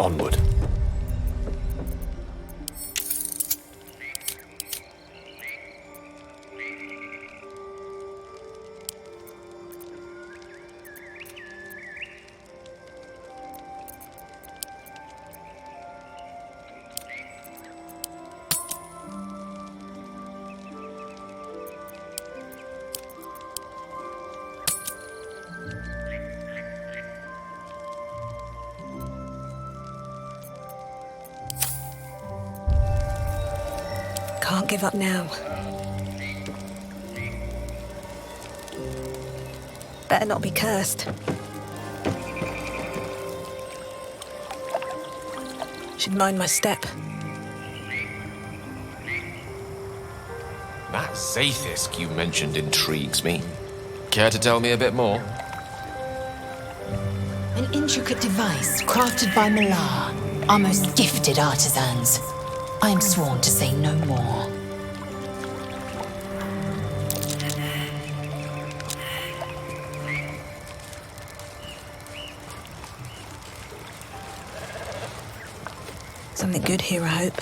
onward. Can't give up now. Better not be cursed. Should mind my step. That Zaithisk you mentioned intrigues me. Care to tell me a bit more? An intricate device crafted by Malar, our most gifted artisans. I am sworn to say no more. Something good here, I hope.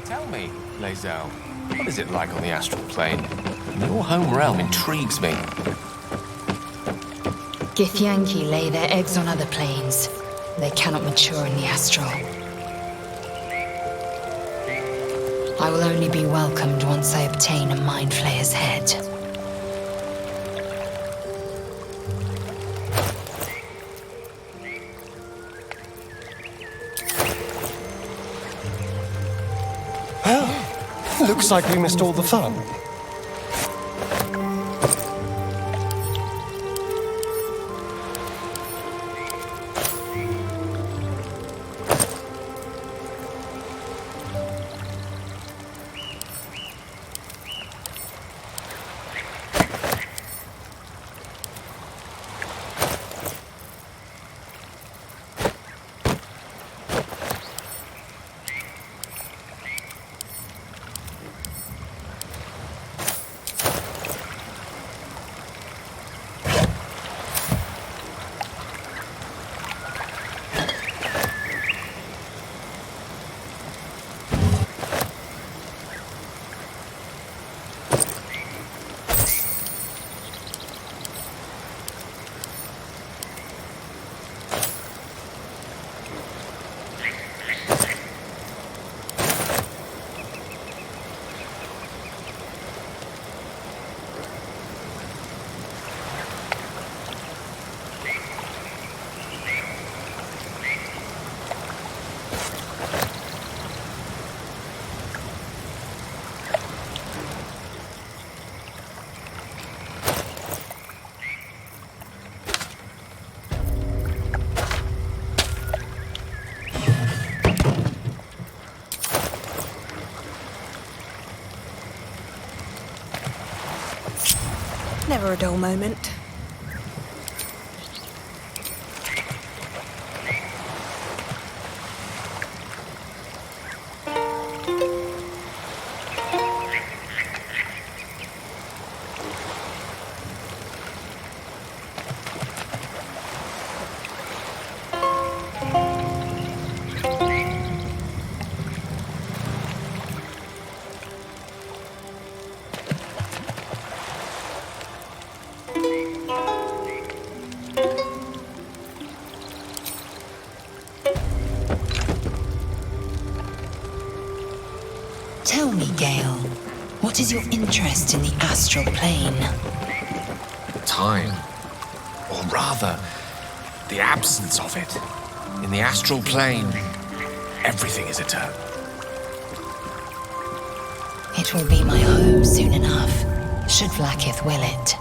Tell me, Lae'zel, what is it like on the astral plane? Your home realm intrigues me. Githyanki lay their eggs on other planes. They cannot mature in the astral. I will only be welcomed once I obtain a Mind Flayer's head. Looks like we missed all the fun. Never a dull moment. Tell me, Gale, what is your interest in the astral plane? Time. Or rather, the absence of it. In the astral plane, everything is eternal. It will be my home soon enough, should Vlaakith will it.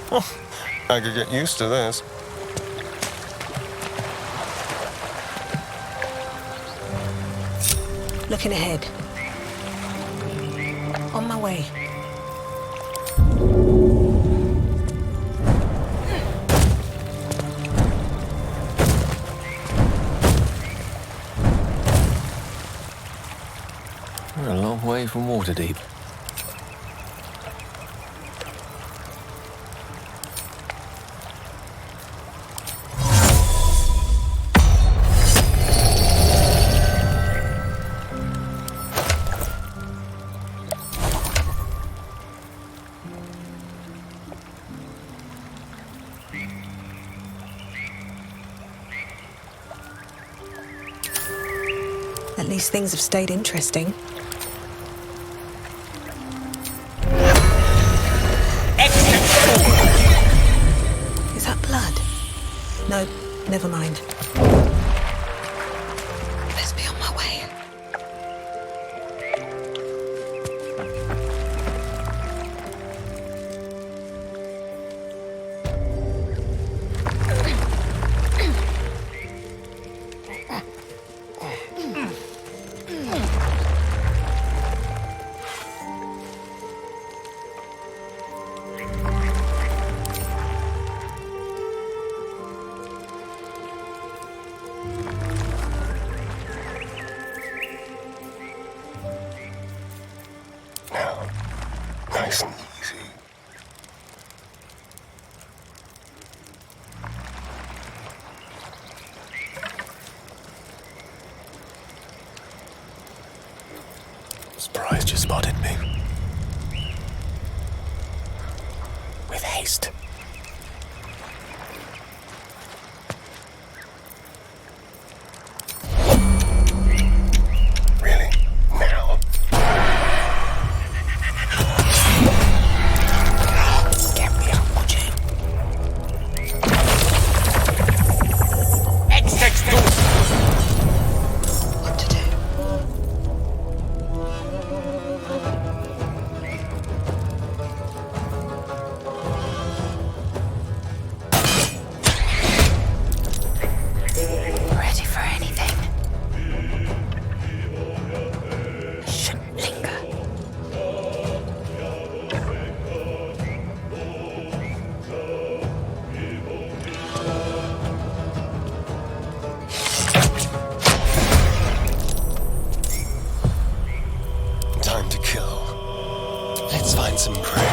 I could get used to this. Looking ahead. On my way. We're a long way from Waterdeep. At least things have stayed interesting. Is that blood? No, never mind. Let's be on my way. Now, nice and easy. Surprised you spotted me. With haste. Really? Now? Get me up, would you? What to do? Ready for anything? I shouldn't linger. Time to kill. Let's find some prey.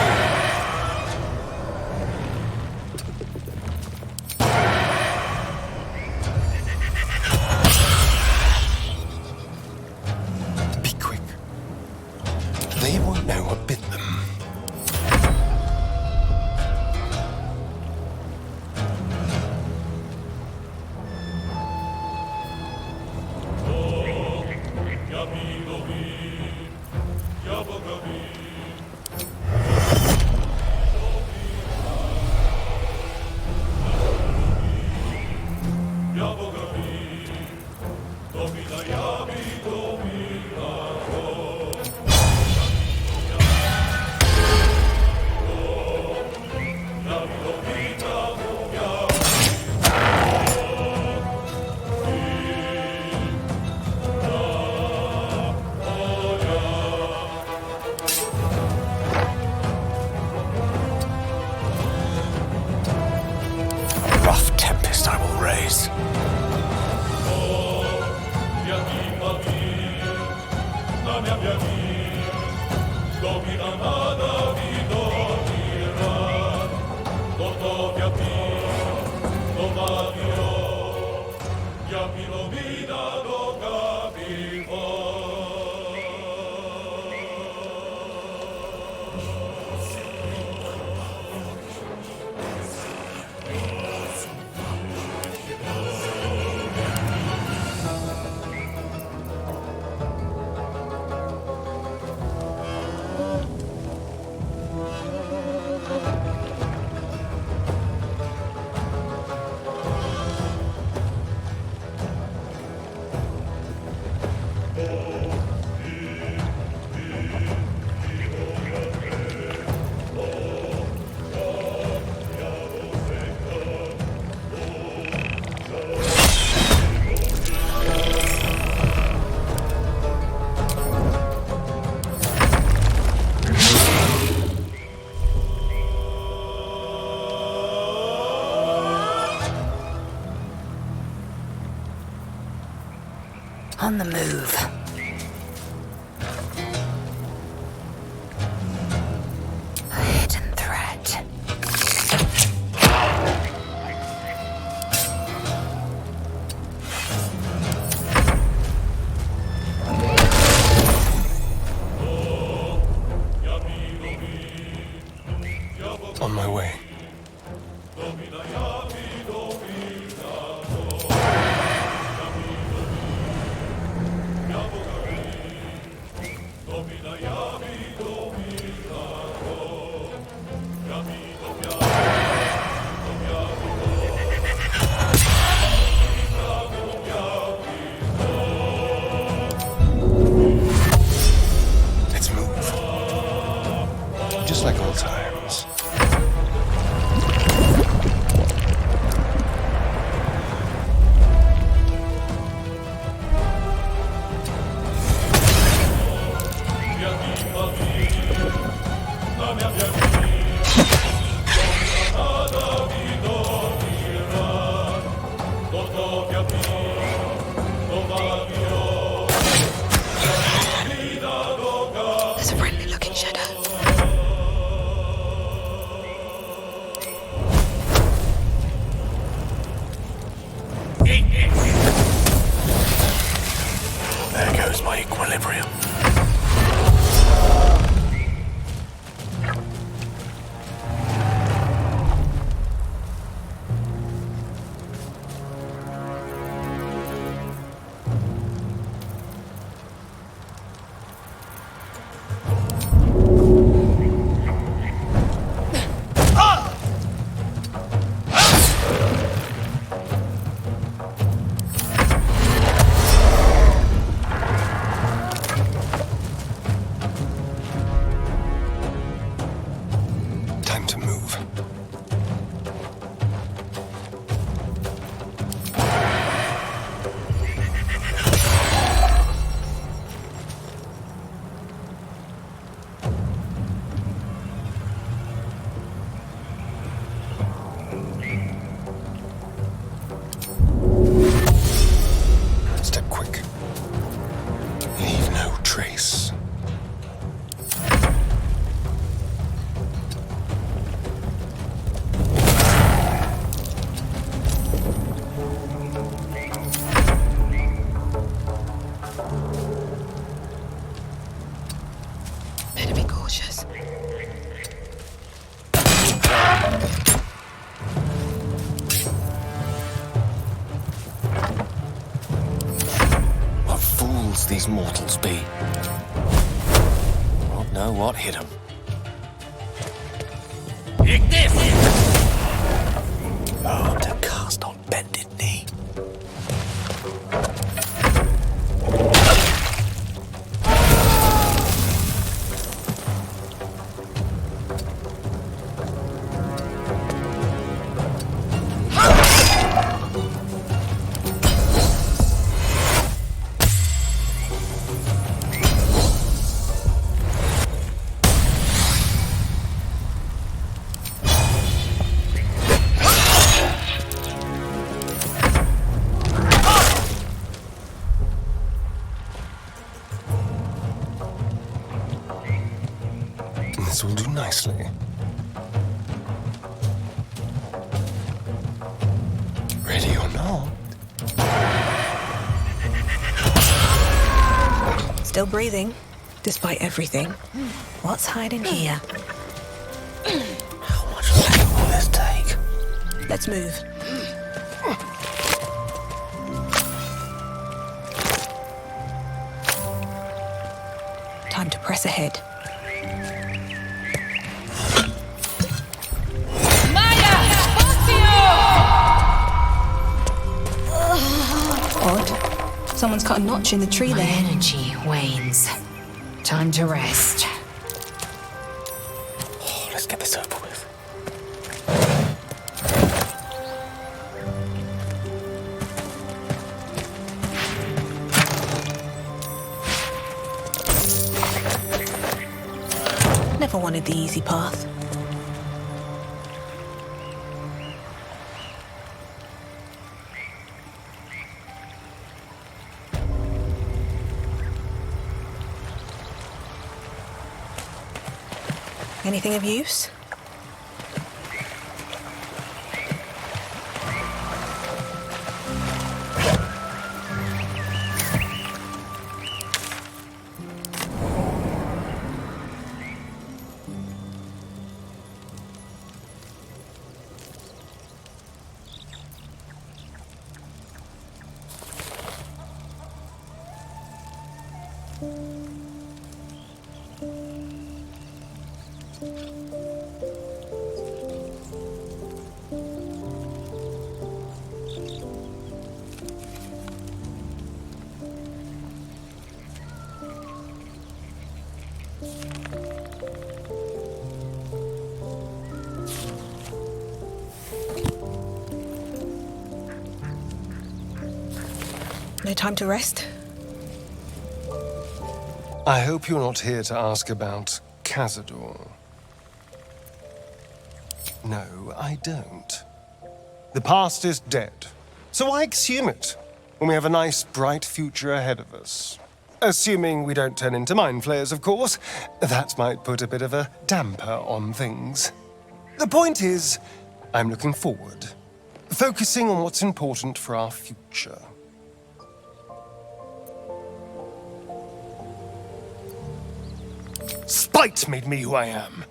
Be quick. They won't know what bit them. Rough tempest I will raise. On the move. A hidden threat. On my way. Let's move. Just like old times. There's a friendly looking shadow. There goes my equilibrium. Time to move. Step quick. Leave no trace. Better be cautious. What fools these mortals be. Not know what hit 'em. Oh, to cast on bended knee. This will do nicely. Ready or not? Still breathing, despite everything. What's hiding here? How much longer will this take? Let's move. Time to press ahead. Odd. Someone's cut a notch in the tree My there. energy wanes. Time to rest. Oh, let's get this over with. Never wanted the easy path. Anything of use? No time to rest? I hope you're not here to ask about Cazador. No, I don't. The past is dead, so I exhume it when we have a nice, bright future ahead of us. Assuming we don't turn into mind flayers, of course. That might put a bit of a damper on things. The point is, I'm looking forward, focusing on what's important for our future. Spite made me who I am.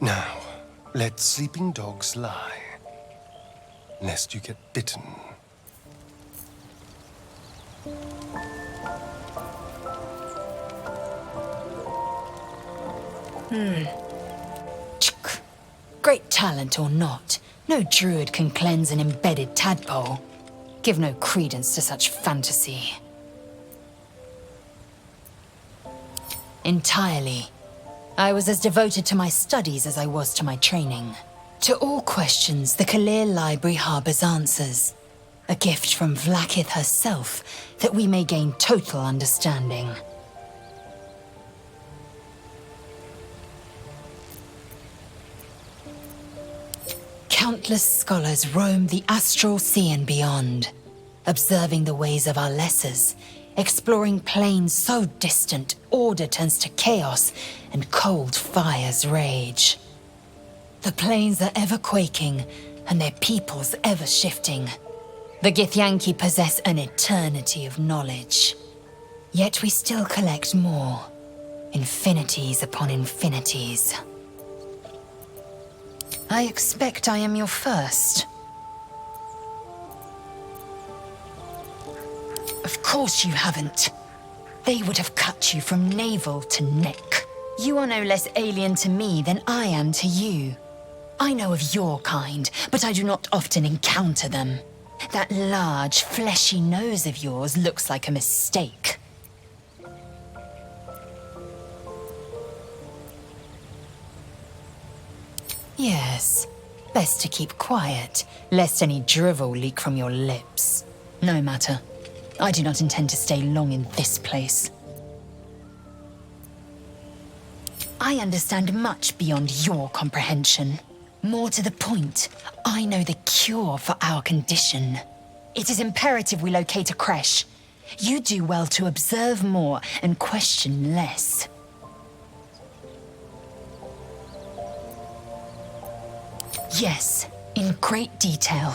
Now, let sleeping dogs lie, lest you get bitten. Great talent or not, no druid can cleanse an embedded tadpole. Give no credence to such fantasy. Entirely. I was as devoted to my studies as I was to my training. To all questions, the Kalir Library harbors answers. A gift from Vlaakith herself, that we may gain total understanding. Countless scholars roam the astral sea and beyond, observing the ways of our lessers, exploring planes so distant, order turns to chaos, and cold fires rage. The planes are ever quaking, and their peoples ever shifting. The Githyanki possess an eternity of knowledge. Yet we still collect more, infinities upon infinities. I expect I am your first. Of course you haven't. They would have cut you from navel to neck. You are no less alien to me than I am to you. I know of your kind, but I do not often encounter them. That large, fleshy nose of yours looks like a mistake. Yes, best to keep quiet, lest any drivel leak from your lips. No matter. I do not intend to stay long in this place. I understand much beyond your comprehension. More to the point, I know the cure for our condition. It is imperative we locate a creche. You do well to observe more and question less. Yes, in great detail.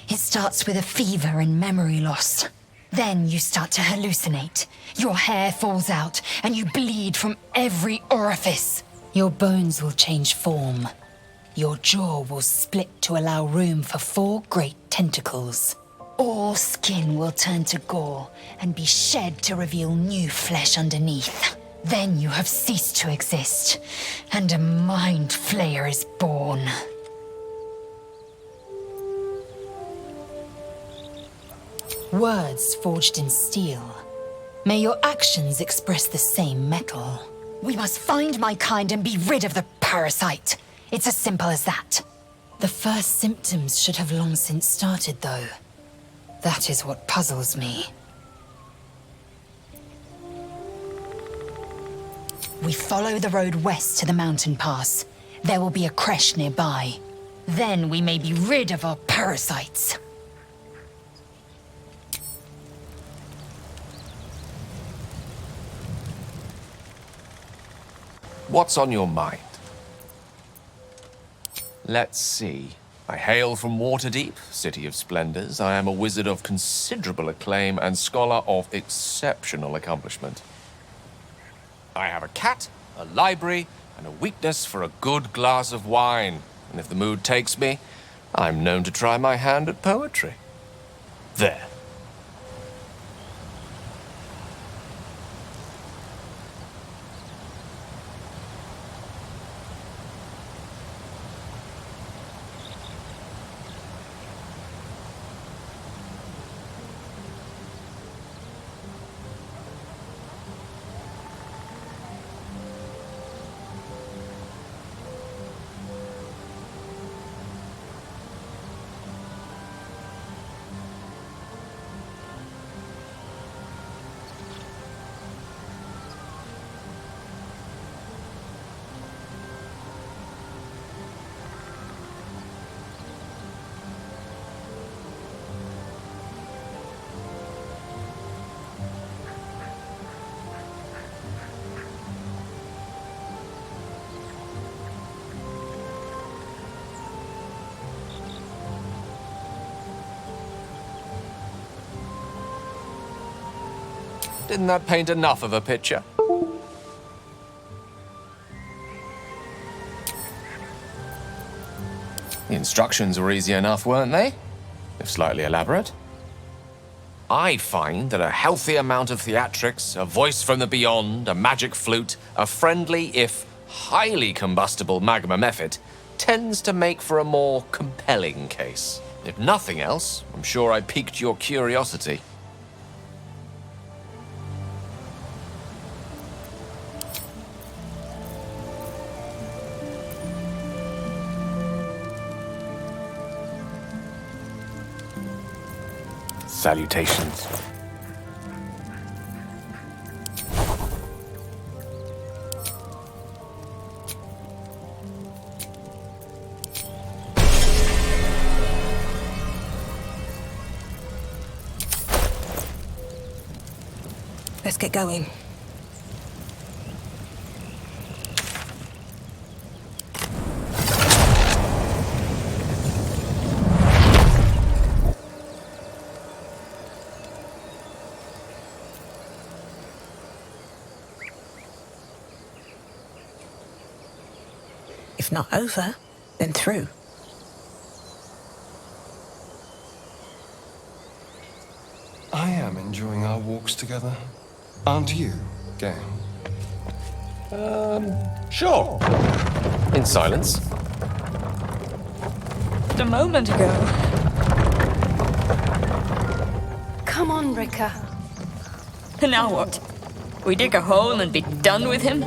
It starts with a fever and memory loss. Then you start to hallucinate. Your hair falls out, and you bleed from every orifice. Your bones will change form. Your jaw will split to allow room for 4 great tentacles. All skin will turn to gore and be shed to reveal new flesh underneath. Then you have ceased to exist, and a mind flayer is born. Words forged in steel. May your actions express the same metal. We must find my kind and be rid of the parasite. It's as simple as that. The first symptoms should have long since started, though. That is what puzzles me. We follow the road west to the mountain pass. There will be a creche nearby. Then we may be rid of our parasites. What's on your mind? Let's see. I hail from Waterdeep, City of Splendors. I am a wizard of considerable acclaim and scholar of exceptional accomplishment. I have a cat, a library, and a weakness for a good glass of wine. And if the mood takes me, I'm known to try my hand at poetry. There. Didn't that paint enough of a picture? The instructions were easy enough, weren't they? If slightly elaborate. I find that a healthy amount of theatrics, a voice from the beyond, a magic flute, a friendly, if highly combustible magma method, tends to make for a more compelling case. If nothing else, I'm sure I piqued your curiosity. Salutations. Let's get going. If not over, then through. I am enjoying our walks together. Aren't you, gang? Sure. In silence. A moment ago. Come on, Ricker. Now what? We dig a hole and be done with him?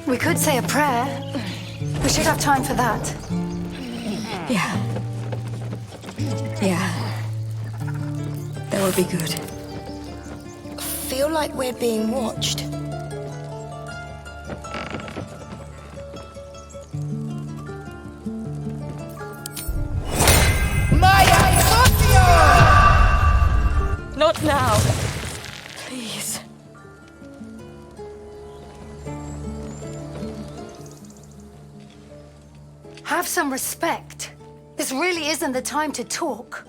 We could say a prayer. We should have time for that. Yeah. That would be good. Feel like we're being watched. Not now. Please. Have some respect. This really isn't the time to talk.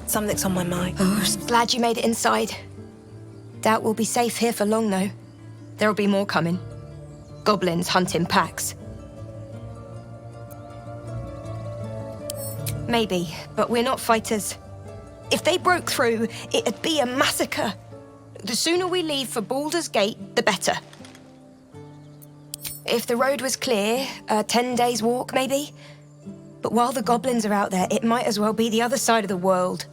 Something's on my mind. Glad you made it inside. Doubt we'll be safe here for long, though. There'll be more coming. Goblins hunting packs. Maybe, but we're not fighters. If they broke through, it'd be a massacre. The sooner we leave for Baldur's Gate, the better. If the road was clear, a 10 days walk, maybe. But while the goblins are out there, it might as well be the other side of the world.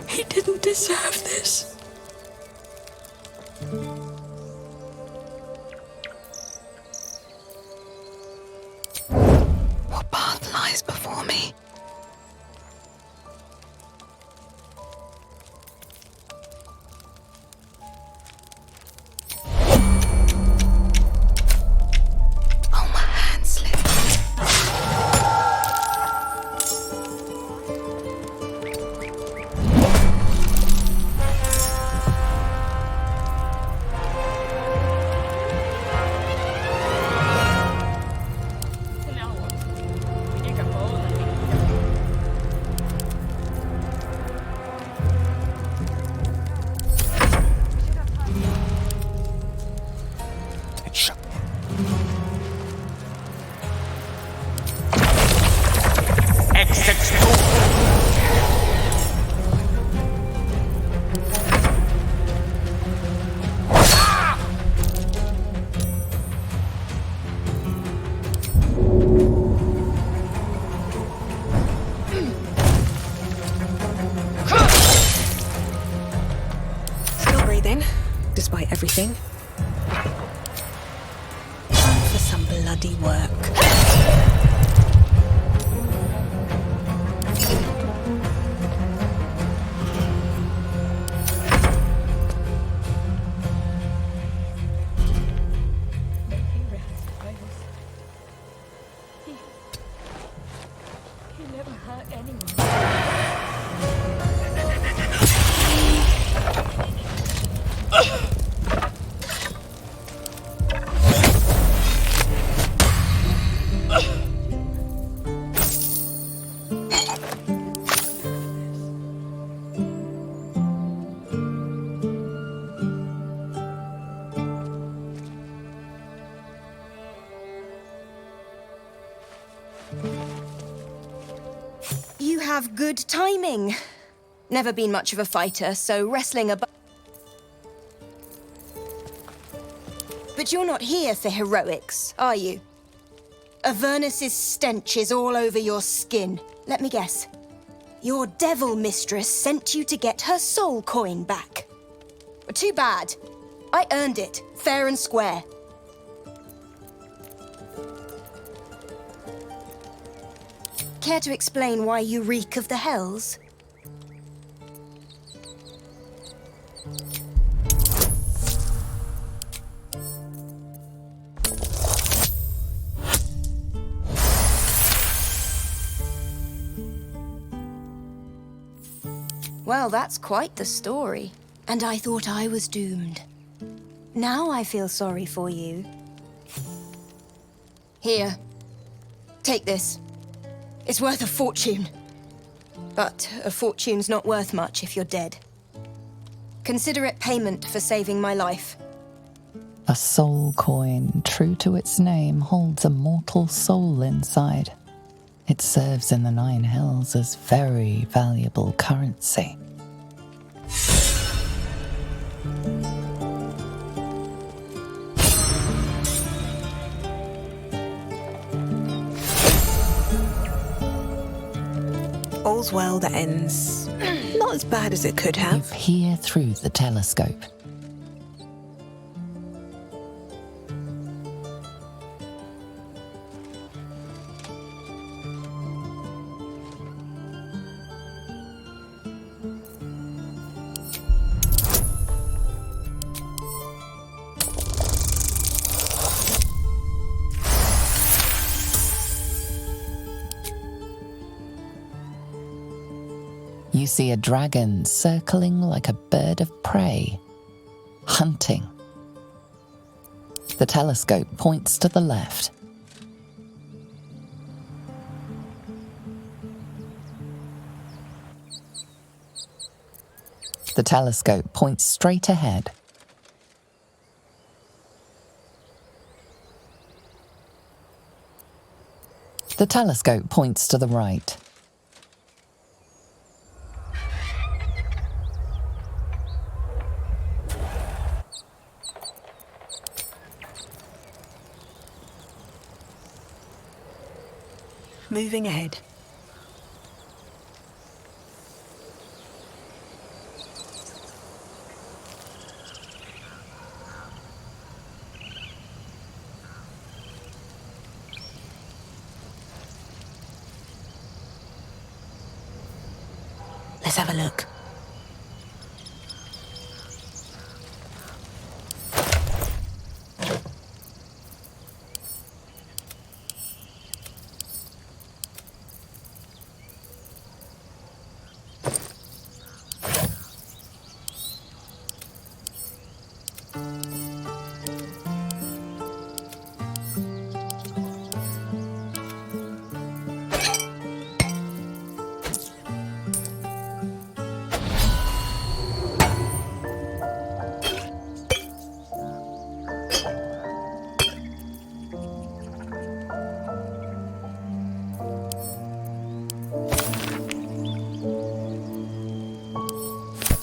He didn't deserve this. What path lies before me? Oh, my hand slipped. everything. Time for some bloody work. You have good timing. Never been much of a fighter, so wrestling a... But you're not here for heroics, are you? Avernus's stench is all over your skin. Let me guess. Your devil mistress sent you to get her soul coin back. Too bad. I earned it, fair and square. Care to explain why you reek of the hells? Well, that's quite the story. And I thought I was doomed. Now I feel sorry for you. Here. Take this. It's worth a fortune. But a fortune's not worth much if you're dead. Consider it payment for saving my life. A soul coin, true to its name, holds a mortal soul inside. It serves in the Nine Hells as very valuable currency. All's well that ends not as bad as it could have. You peer through the telescope. You see a dragon circling like a bird of prey, hunting. The telescope points to the left. The telescope points straight ahead. The telescope points to the right. Moving ahead. Let's have a look.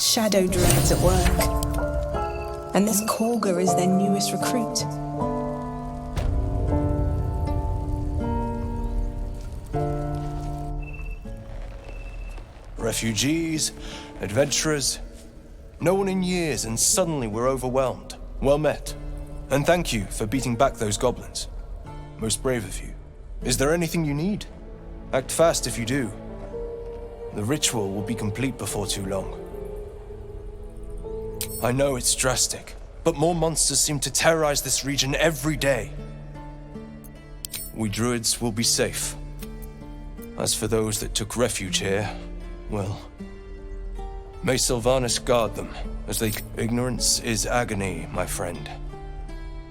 Shadow dreads at work. And this Korga is their newest recruit. Refugees, adventurers, no one in years, and suddenly we're overwhelmed. Well met. And thank you for beating back those goblins. Most brave of you. Is there anything you need? Act fast if you do. The ritual will be complete before too long. I know it's drastic, but more monsters seem to terrorize this region every day. We druids will be safe. As for those that took refuge here, well, may Sylvanas guard them, as they... Ignorance is agony, my friend.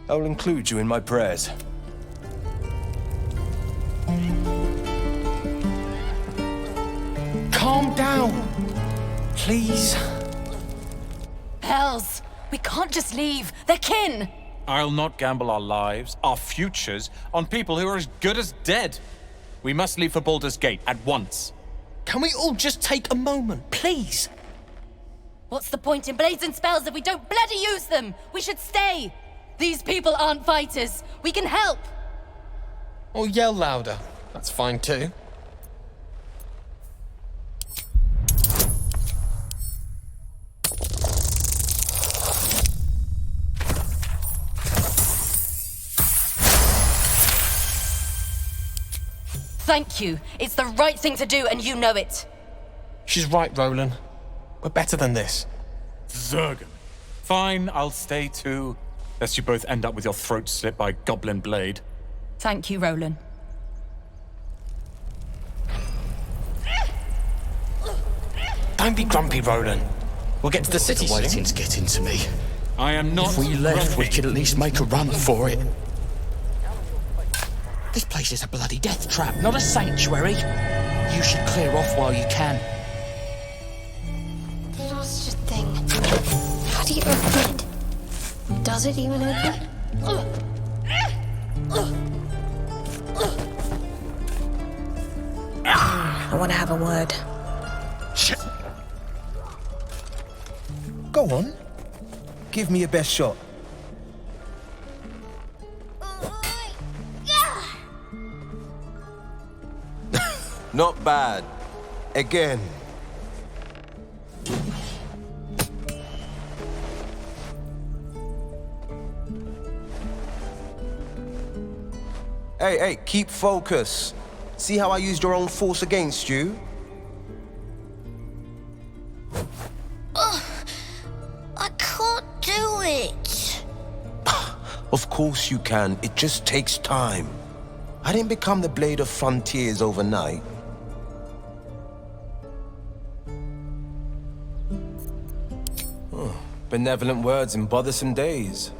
I will include you in my prayers. Calm down, please. Hells, we can't just leave. They're kin. I'll not gamble our lives, our futures, on people who are as good as dead. We must leave for Baldur's Gate at once. Can we all just take a moment, please? What's the point in blades and spells if we don't bloody use them? We should stay. These people aren't fighters. We can help. Or yell louder. That's fine too. Thank you. It's the right thing to do, and you know it. She's right, Roland. We're better than this. Zergan. Fine, I'll stay too. Lest you both end up with your throat slit by a goblin blade. Thank you, Roland. Don't be grumpy, Roland. We'll get to the city soon. Waiting's getting to me. I am not. If we left, grumpy. we could at least make a run for it. This place is a bloody death trap, not a sanctuary. You should clear off while you can. The last thing. How do you open it? Does it even open? I want to have a word. Shit. Go on. Give me your best shot. Not bad. Again. Hey, keep focus. See how I used your own force against you? I can't do it. Of course you can. It just takes time. I didn't become the Blade of Frontiers overnight. Benevolent words in bothersome days.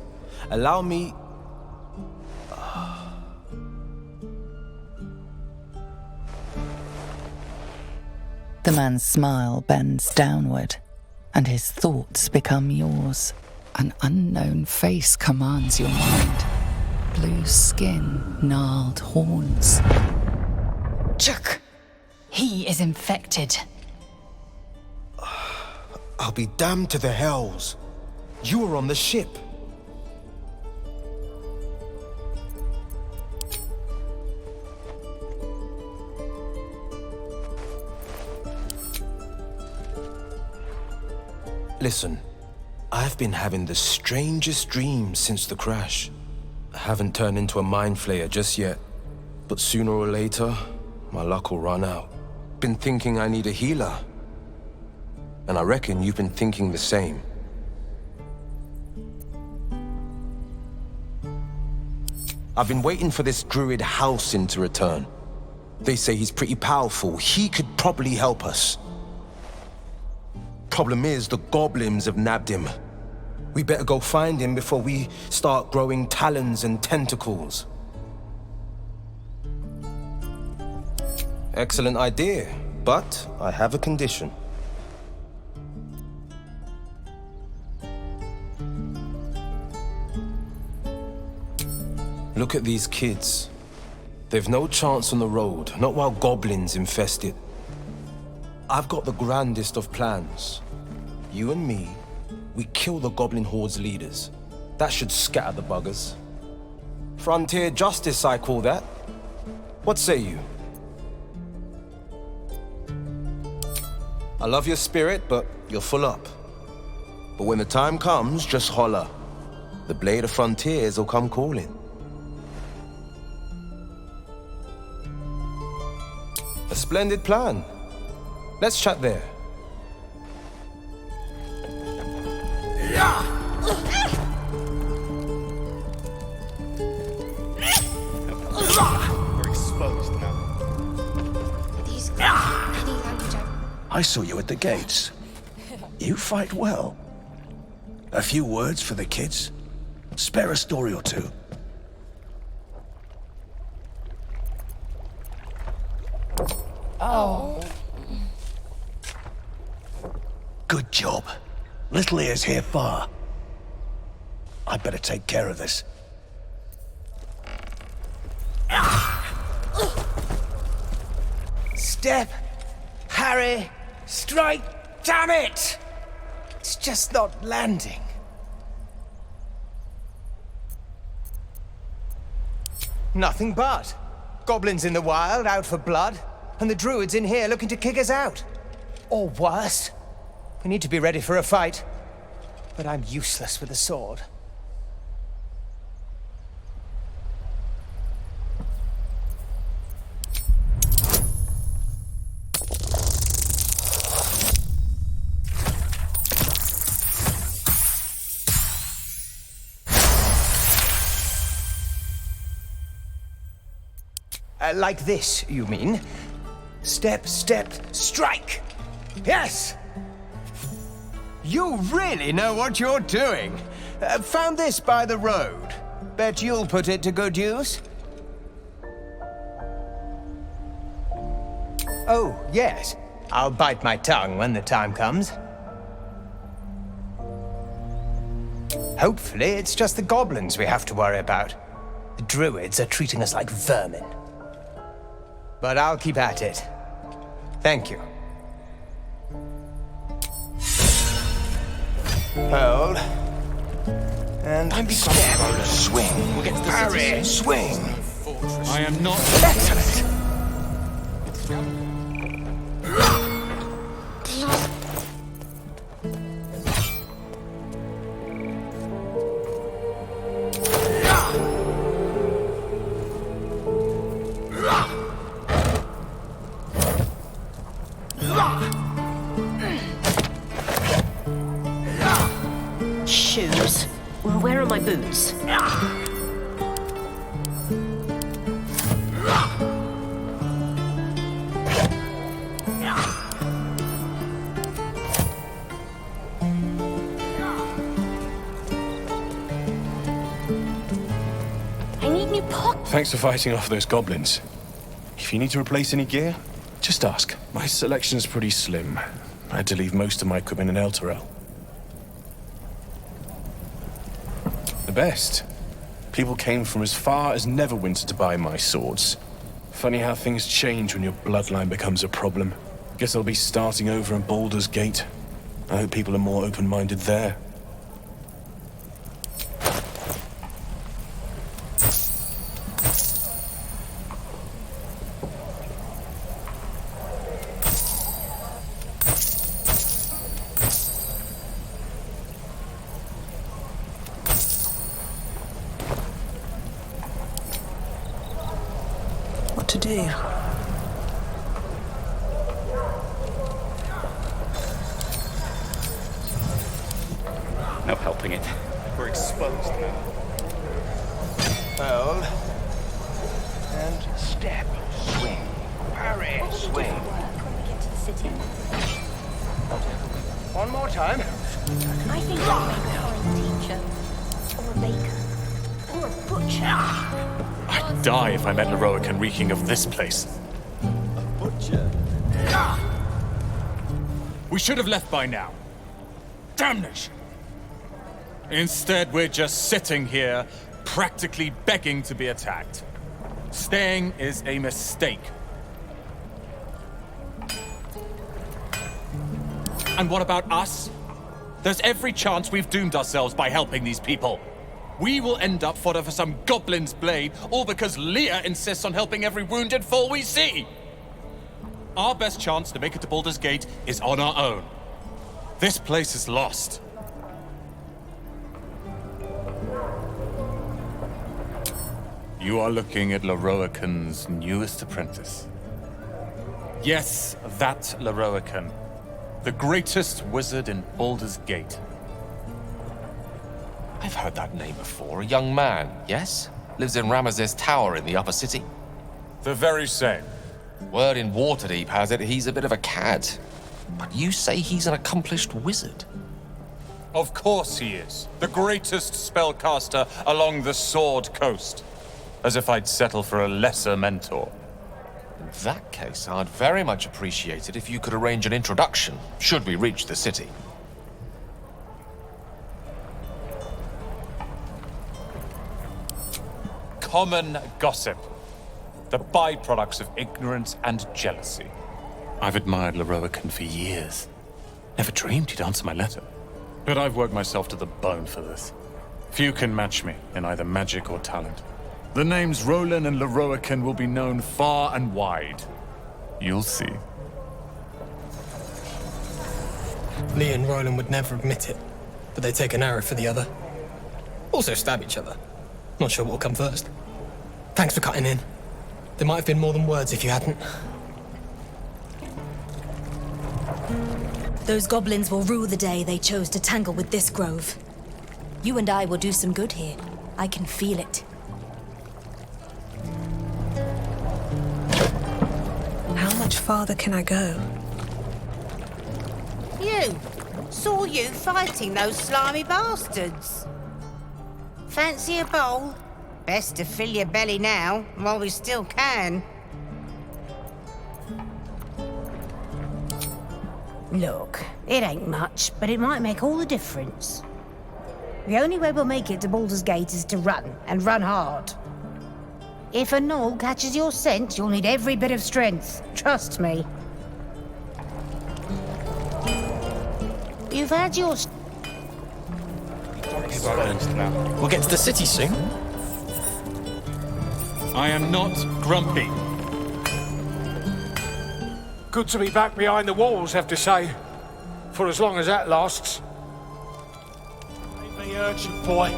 Allow me... The man's smile bends downward, and his thoughts become yours. An unknown face commands your mind. Blue skin, gnarled horns. Chuck! He is infected. I'll be damned to the hells. You were on the ship. Listen, I've been having the strangest dreams since the crash. I haven't turned into a mind flayer just yet, but sooner or later, my luck will run out. Been thinking I need a healer. And I reckon you've been thinking the same. I've been waiting for this druid Halsin to return. They say he's pretty powerful. He could probably help us. Problem is, the goblins have nabbed him. We better go find him before we start growing talons and tentacles. Excellent idea, but I have a condition. Look at these kids. They've no chance on the road, not while goblins infest it. I've got the grandest of plans. You and me, we kill the goblin horde's leaders. That should scatter the buggers. Frontier justice, I call that. What say you? I love your spirit, but you're full up. But when the time comes, just holler. the Blade of Frontiers will come calling. A splendid plan. Let's chat there. We're exposed now. These any language I saw you at the gates. You fight well. A few words for the kids? Spare a story or two. Oh. Good job. Little ears here far. I'd better take care of this. Step! Harry! Strike! Damn it! It's just not landing. Nothing but. Goblins in the wild, out for blood, and the druids in here looking to kick us out. Or worse. We need to be ready for a fight. But I'm useless with a sword. Like this, you mean? Step, step, strike! Yes! You really know what you're doing. Found this by the road. Bet you'll put it to good use. Oh, yes. I'll bite my tongue when the time comes. Hopefully, it's just the goblins we have to worry about. The druids are treating us like vermin. But I'll keep at it. Thank you. Hold. And step. Swing. We'll get to the Parry. Swing. I am not... Excellent. Shoes. Where are my boots? I need new pockets. Thanks for fighting off those goblins. If you need to replace any gear, just ask. My selection's pretty slim. I had to leave most of my equipment in Elturel. The best. People came from as far as Neverwinter to buy my swords. Funny how things change when your bloodline becomes a problem. Guess I'll be starting over in Baldur's Gate. I hope people are more open-minded there. What to do? No helping it. We're exposed now. Hold. And step. Swing. Parry. Swing. One more time. I think I'm a teacher, or a baker, or a butcher. I'd die if I met Leroican reeking of this place. Butcher. We should have left by now. Damnation! Instead, we're just sitting here, practically begging to be attacked. Staying is a mistake. And what about us? There's every chance we've doomed ourselves by helping these people. We will end up fodder for some goblin's blade, all because Leah insists on helping every wounded foe we see. Our best chance to make it to Baldur's Gate is on our own. This place is lost. You are looking at Leroican's newest apprentice. Yes, that Leroican. The greatest wizard in Baldur's Gate. I've heard that name before. A young man, yes? Lives in Ramaz's tower in the upper city. The very same. Word in Waterdeep has it he's a bit of a cad. But you say he's an accomplished wizard. Of course he is. The greatest spellcaster along the Sword Coast. As if I'd settle for a lesser mentor. In that case, I'd very much appreciate it if you could arrange an introduction, should we reach the city. Common gossip. The byproducts of ignorance and jealousy. I've admired Leroican for years. Never dreamed he'd answer my letter. But I've worked myself to the bone for this. Few can match me in either magic or talent. The names Roland and Leroican will be known far and wide. You'll see. Lee and Roland would never admit it, but they take an arrow for the other. Also stab each other. Not sure what will come first. Thanks for cutting in. There might have been more than words if you hadn't. Those goblins will rue the day they chose to tangle with this grove. You and I will do some good here. I can feel it. How much farther can I go? You! Saw you fighting those slimy bastards. Fancy a bowl? Best to fill your belly now, while we still can. Look, it ain't much, but it might make all the difference. The only way we'll make it to Baldur's Gate is to run, and run hard. If a gnoll catches your scent, you'll need every bit of strength. Trust me. You've had your... We'll get to the city soon. I am not grumpy. Good to be back behind the walls, have to say. For as long as that lasts. Ain't me urgent, boy.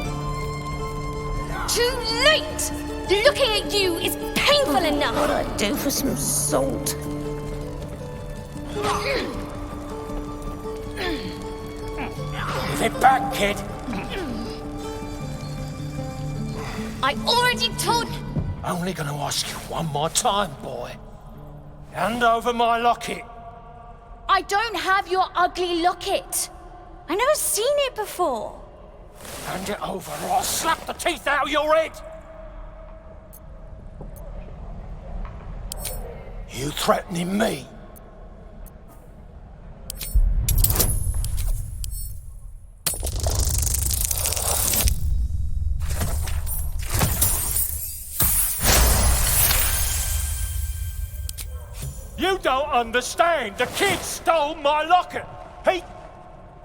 Too late! Looking at you is painful enough! What I'd do for some salt. Give it back, kid. I already told... Only gonna ask you one more time, boy. Hand over my locket. I don't have your ugly locket. I've never seen it before. Hand it over or I'll slap the teeth out of your head. You threatening me? You don't understand. The kid stole my locket. He...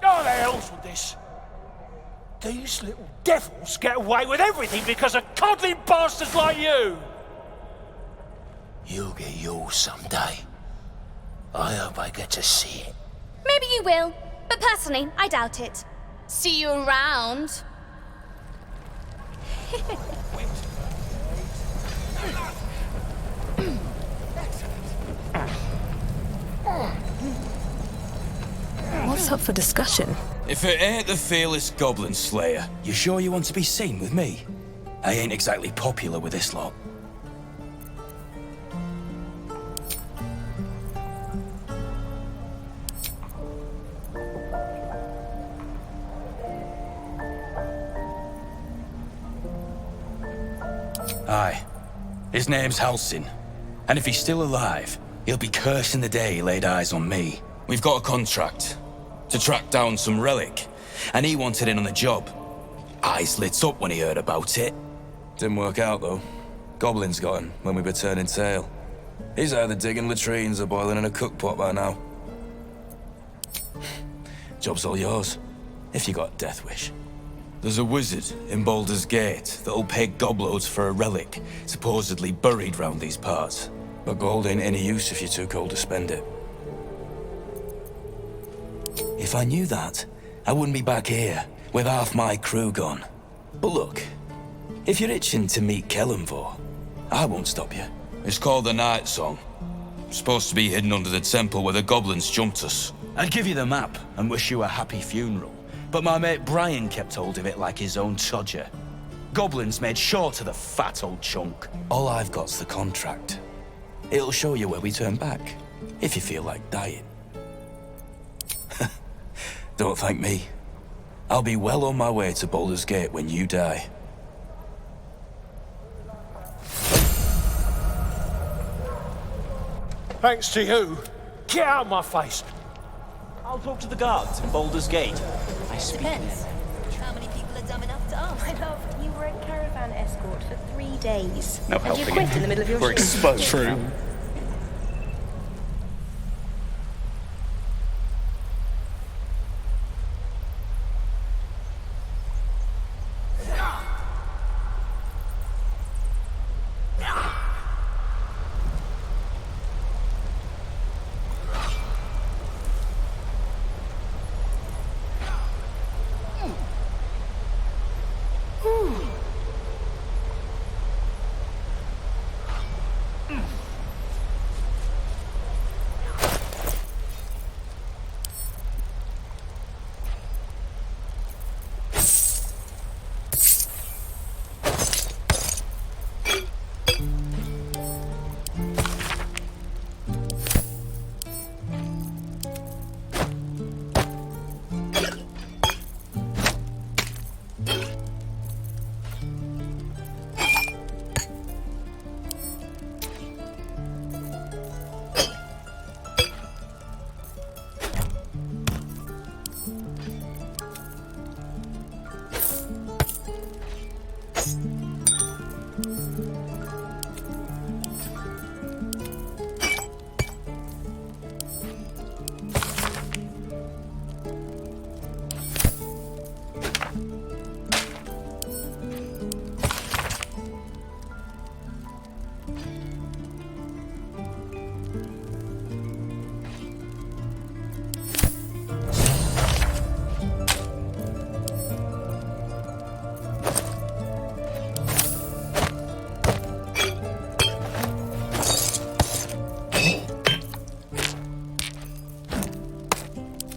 Oh, the hell's with this? These little devils get away with everything because of coddling bastards like you. You'll get yours someday. I hope I get to see it. Maybe you will, but personally, I doubt it. See you around. What's up for discussion? If it ain't the fearless Goblin Slayer, you sure you want to be seen with me? I ain't exactly popular with this lot. Aye. His name's Halsin. And if he's still alive, he'll be cursing the day he laid eyes on me. We've got a contract to track down some relic, and he wanted in on the job. Eyes lit up when he heard about it. Didn't work out, though. Goblins got him when we were turning tail. He's either digging latrines or boiling in a cookpot by now. Job's all yours, if you got a death wish. There's a wizard in Baldur's Gate that'll pay gobloads for a relic supposedly buried round these parts. But gold ain't any use if you're too cold to spend it. If I knew that, I wouldn't be back here with half my crew gone. But look, If you're itching to meet Kellenvor, I won't stop you. It's called the Night Song. Supposed to be hidden under the temple where the goblins jumped us. I'd give you the map and wish you a happy funeral, but my mate Brian kept hold of it like his own Todger. Goblins made sure to the fat old chunk. All I've got's the contract. It'll show you where we turn back, if you feel like dying. Don't thank me. I'll be well on my way to Baldur's Gate when you die. Thanks to you. Get out of my face. I'll talk to the guards in Baldur's Gate. I speak Depends. there. How many people are dumb enough to ask? My love, you were a caravan escort for 3 days. No and you helping quit it. in the middle of your We're shift. exposed. True.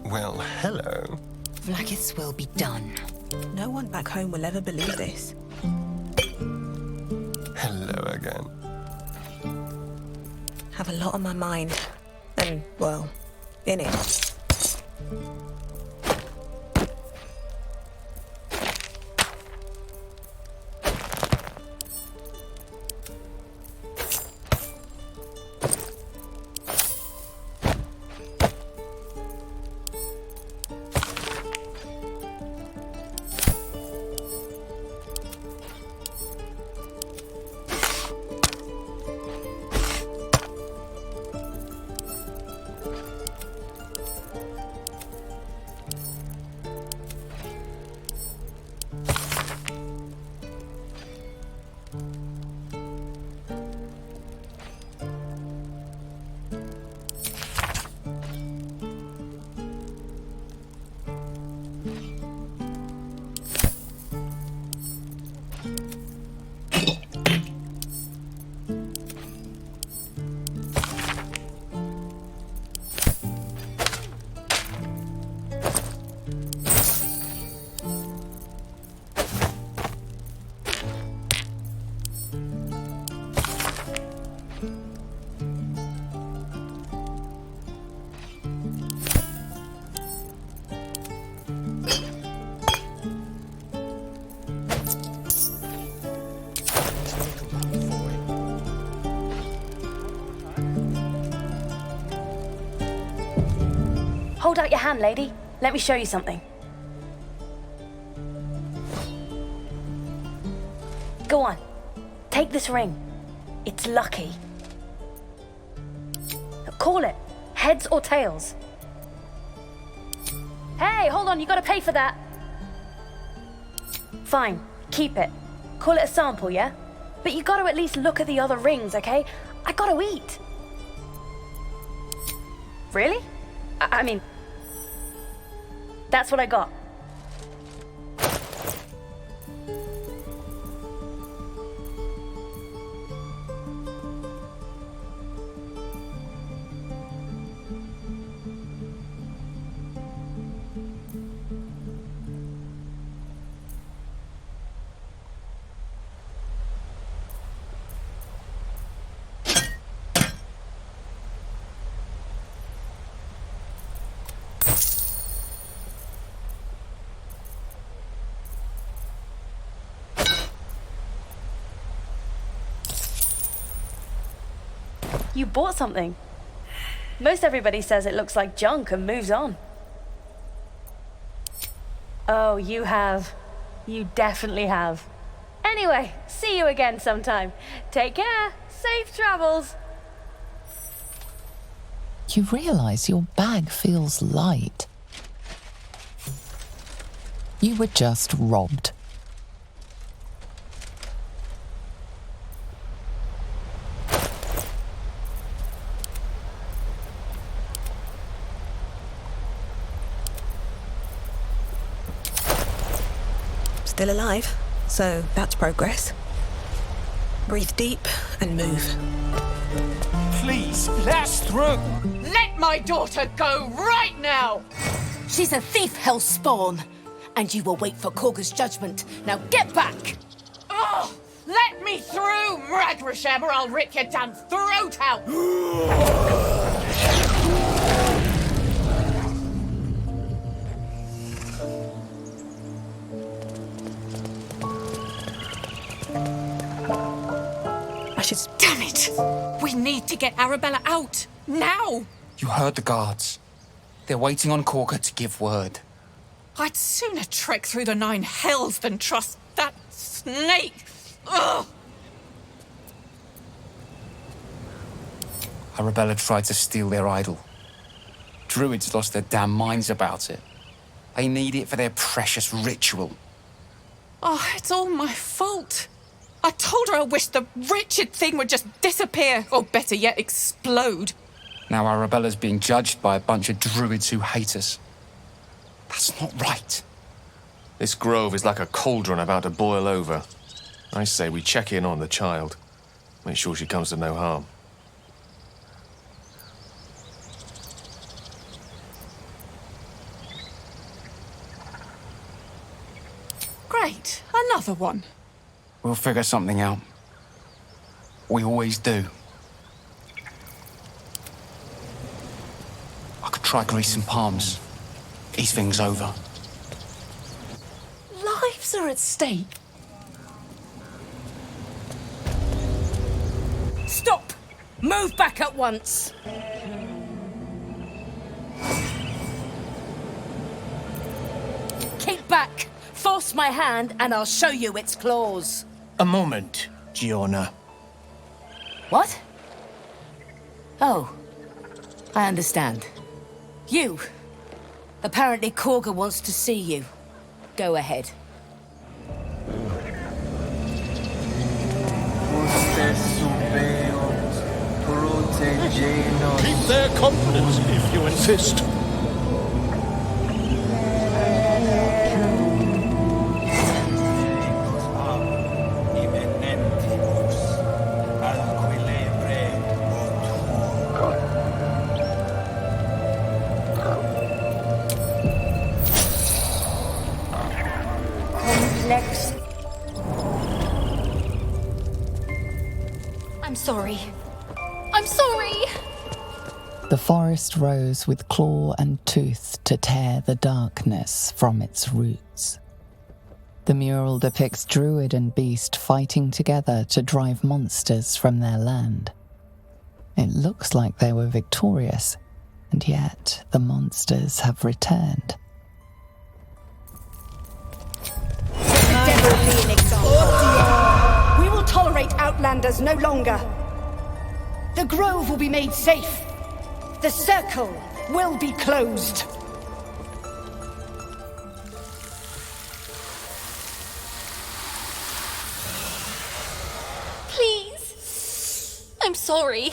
Well, hello. Vlakis will be done. No one back home will ever believe this. Hello again. Have a lot on my mind. And, well, in it. Hold out your hand, lady. Let me show you something. Go on. Take this ring. It's lucky. Call it. Heads or tails. Hey, hold on. You gotta pay for that. Fine. Keep it. Call it a sample, yeah? But you gotta at least look at the other rings, okay? I gotta eat. Really? I mean, that's what I got. You bought something. Most everybody says it looks like junk and moves on. Oh, you have. You definitely have. Anyway, see you again sometime. Take care. Safe travels. You realise your bag feels light. You were just robbed. Still alive, so that's progress. Breathe deep and move. Please, let us through. Let my daughter go right now! She's a thief, hellspawn, and you will wait for Korga's judgment. Now get back! Oh, let me through, Mragrasham, or I'll rip your damn throat out! Damn it! We need to get Arabella out, now! You heard the guards. They're waiting on Korga to give word. I'd sooner trek through the 9 hells than trust that snake! Ugh! Arabella tried to steal their idol. Druids lost their damn minds about it. They need it for their precious ritual. Oh, it's all my fault. I told her I wished the wretched thing would just disappear, or better yet, explode. Now Arabella's being judged by a bunch of druids who hate us. That's not right. This grove is like a cauldron about to boil over. I say we check in on the child. Make sure she comes to no harm. Great, another one. We'll figure something out. We always do. I could try greasing palms. Ease things over. Lives are at stake. Stop! Move back at once! Keep back! Force my hand and I'll show you its claws. A moment, Giona. What? Oh, I understand. You. Apparently Korga wants to see you. Go ahead. Keep their confidence if you insist. I'm sorry. I'm sorry! The forest rose with claw and tooth to tear the darkness from its roots. The mural depicts druid and beast fighting together to drive monsters from their land. It looks like they were victorious, and yet the monsters have returned. The devil be an example. We will tolerate outlanders no longer. The grove will be made safe. The circle will be closed. Please. I'm sorry.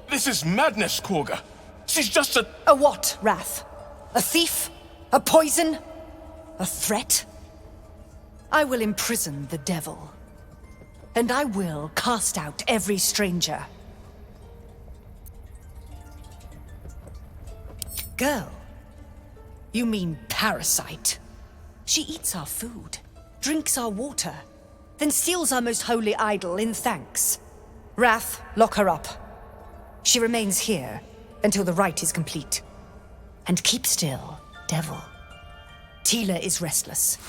This is madness, Korga. She's just a... A what, Wrath? A thief? A poison? A threat? I will imprison the devil. And I will cast out every stranger. Girl? You mean parasite? She eats our food, drinks our water, then steals our most holy idol in thanks. Wrath, lock her up. She remains here until the rite is complete. And keep still, devil. Tila is restless.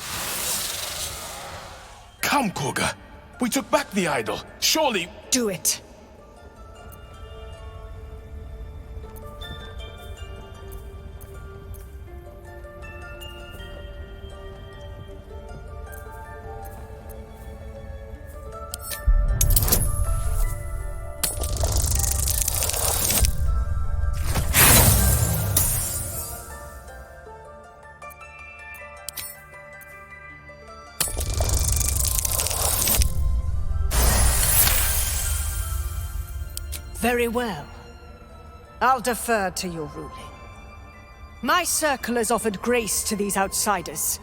Come, Korga. We took back the idol. Surely... Do it. Very well. I'll defer to your ruling. My circle has offered grace to these outsiders.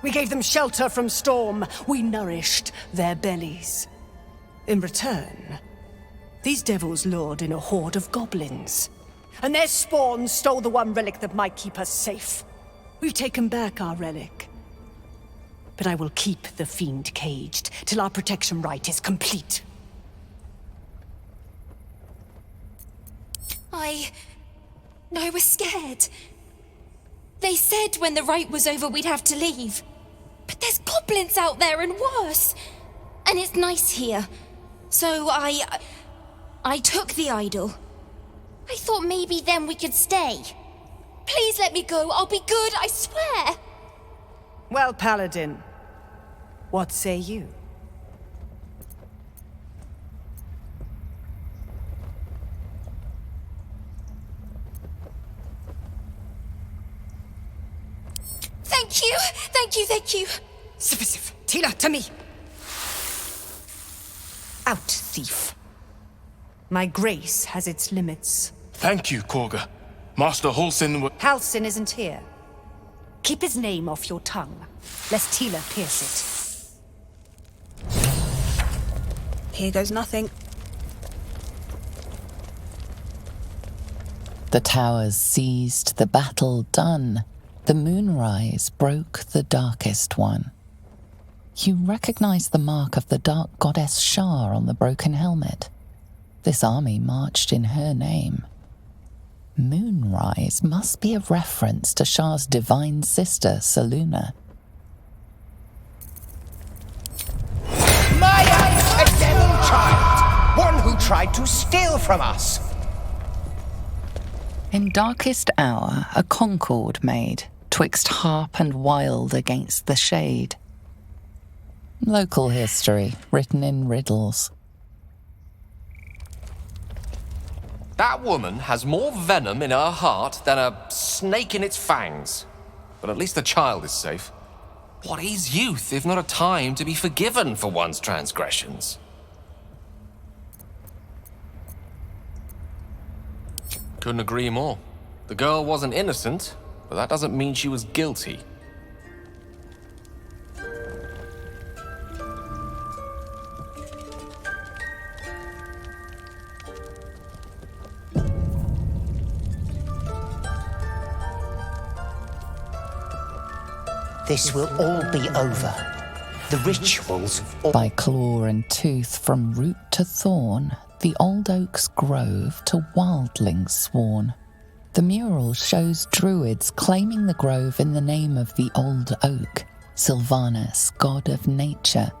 We gave them shelter from storm. We nourished their bellies. In return, these devils lured in a horde of goblins. And their spawn stole the one relic that might keep us safe. We've taken back our relic. But I will keep the fiend caged till our protection rite is complete. I was scared. They said when the rite was over we'd have to leave. But there's goblins out there and worse. And it's nice here. So I took the idol. I thought maybe then we could stay. Please let me go. I'll be good, I swear. Well, Paladin, what say you? Thank you! Thank you, thank you! Sif, Tila, to me! Out, thief. My grace has its limits. Thank you, Korga. Master Halsin Halsin isn't here. Keep his name off your tongue, lest Tila pierce it. Here goes nothing. The towers seized, the battle done. The moonrise broke the darkest one. You recognize the mark of the dark goddess Shar on the broken helmet. This army marched in her name. Moonrise must be a reference to Shar's divine sister, Saluna. Maya, a devil child! One who tried to steal from us! In darkest hour, a concord made, twixt harp and wild against the shade. Local history, written in riddles. That woman has more venom in her heart than a snake in its fangs. But at least the child is safe. What is youth if not a time to be forgiven for one's transgressions? Couldn't agree more. The girl wasn't innocent, but that doesn't mean she was guilty. This will all be over. The rituals... By claw and tooth from root to thorn, the old oak's grove to wildlings sworn. The mural shows druids claiming the grove in the name of the old oak, Sylvanus, god of nature.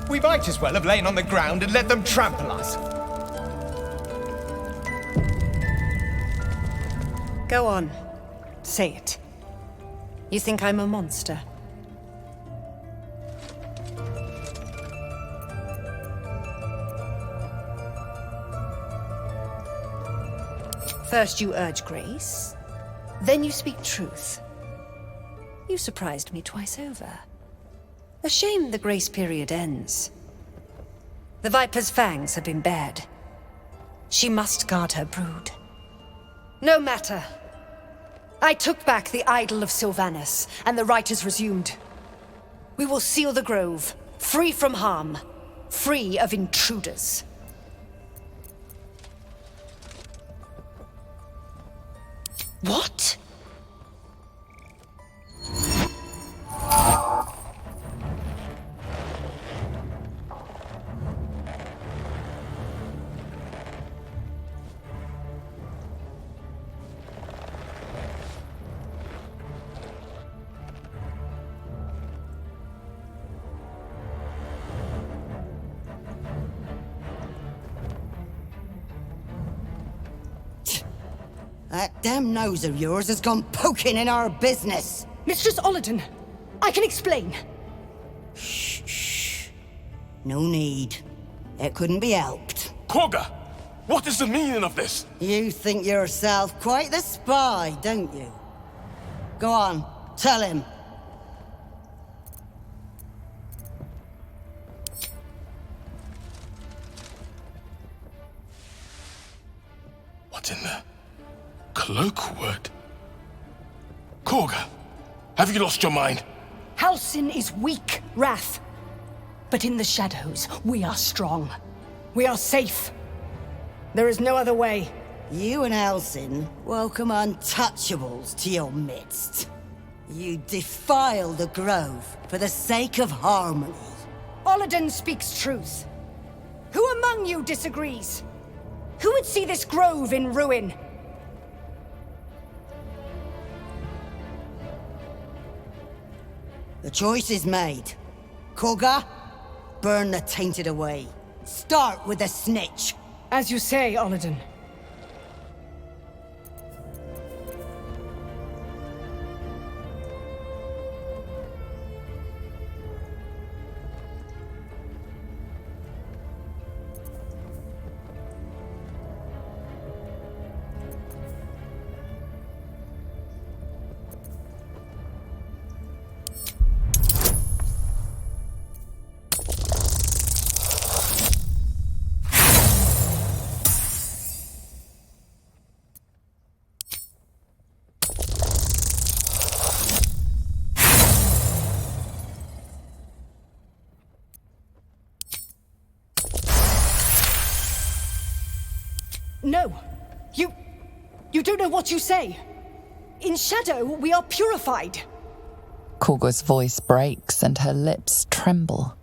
We might as well have lain on the ground and let them trample us. Go on. Say it. You think I'm a monster? First you urge grace, then you speak truth. You surprised me twice over. A shame the grace period ends. The Viper's fangs have been bared. She must guard her brood. No matter. I took back the idol of Sylvanus, and the rite is resumed. We will seal the grove, free from harm, free of intruders. What? That damn nose of yours has gone poking in our business. Mistress Ollerton, I can explain. Shh. No need. It couldn't be helped. Korga! What is the meaning of this? You think yourself quite the spy, don't you? Go on, tell him. What in the colloquial word? Korga, have you lost your mind? Halsin is weak, Wrath. But in the shadows, we are strong. We are safe. There is no other way. You and Halsin welcome untouchables to your midst. You defile the grove for the sake of harmony. Olladin speaks truth. Who among you disagrees? Who would see this grove in ruin? The choice is made. Korga, burn the tainted away. Start with the snitch. As you say, Olladin. No! You don't know what you say! In shadow, we are purified! Korga's voice breaks and her lips tremble.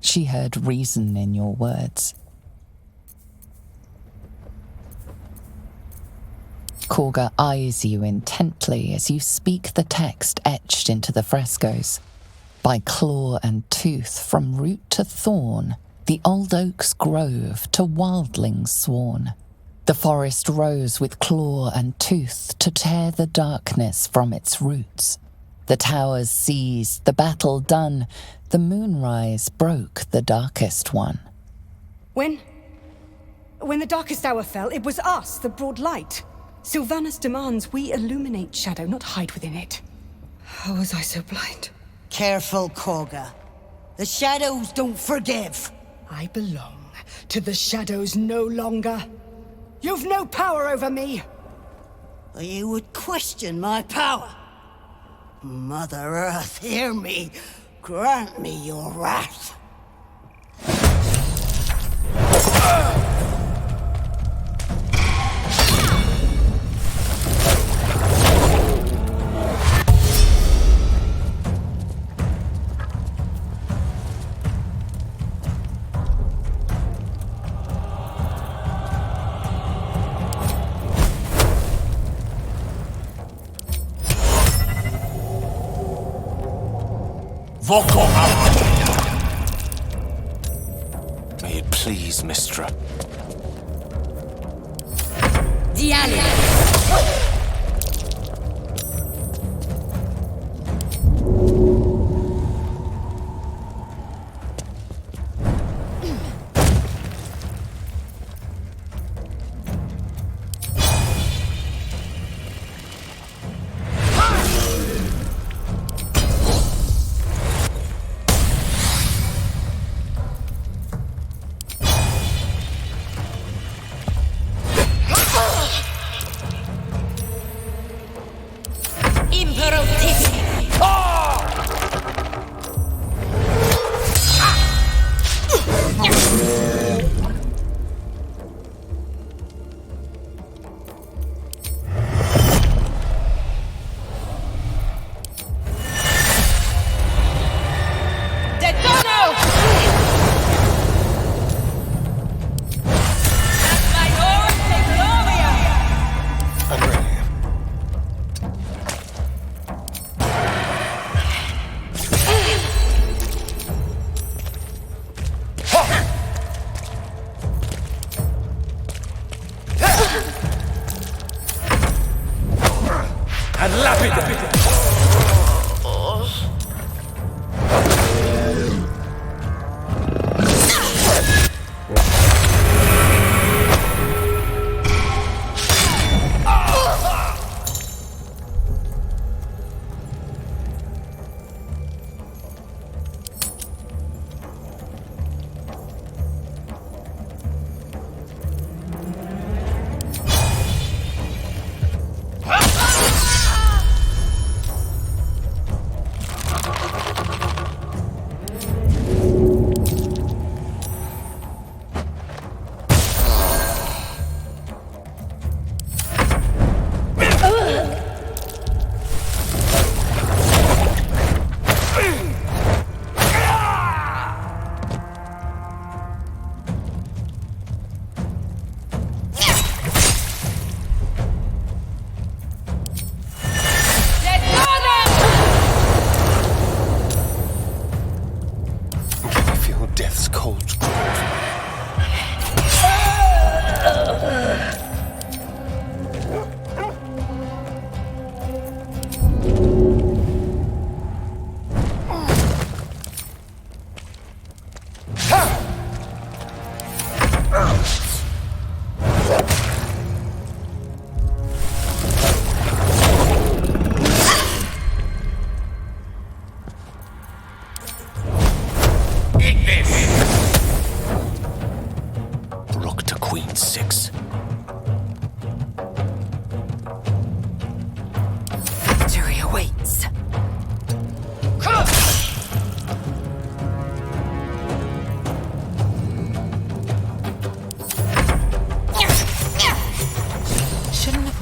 She heard reason in your words. Korga eyes you intently as you speak the text etched into the frescoes. By claw and tooth, from root to thorn, the old oak's grove to wildlings sworn. The forest rose with claw and tooth to tear the darkness from its roots. The towers seized, the battle done, the moonrise broke the darkest one. When the darkest hour fell, it was us that brought light. Sylvanas demands we illuminate shadow, not hide within it. How was I so blind? Careful, Korga. The shadows don't forgive. I belong to the shadows no longer. You've no power over me! You would question my power. Mother Earth, hear me. Grant me your wrath. May it please, Mistra.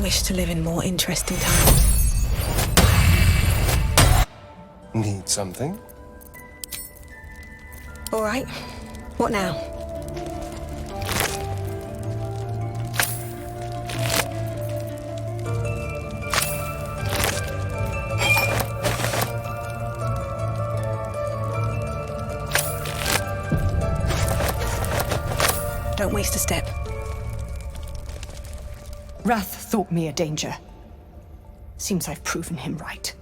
wish to live in more interesting times. Need something? All right. What now? Don't waste a step. Wrath thought me a danger. Seems I've proven him right.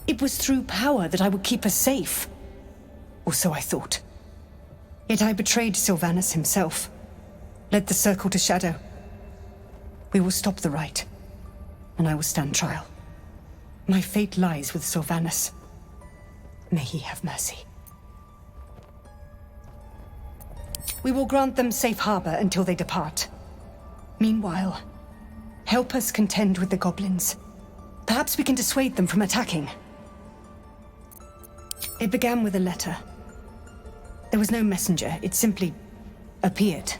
It was through power that I would keep us safe. Or so I thought. Yet I betrayed Sylvanus himself, led the Circle to Shadow. We will stop the Rite, and I will stand trial. My fate lies with Sylvanus. May he have mercy. We will grant them safe harbor until they depart. Meanwhile, help us contend with the goblins. Perhaps we can dissuade them from attacking. It began with a letter. There was no messenger, it simply appeared.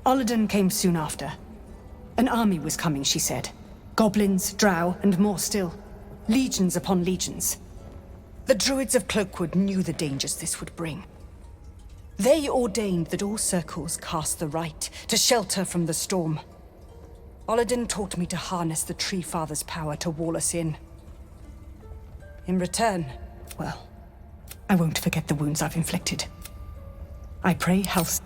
Olladin came soon after. An army was coming, she said. Goblins, drow, and more still. Legions upon legions. The druids of Cloakwood knew the dangers this would bring. They ordained that all circles cast the Rite to shelter from the storm. Olladin taught me to harness the Tree Father's power to wall us in. In return, well, I won't forget the wounds I've inflicted. I pray Hal's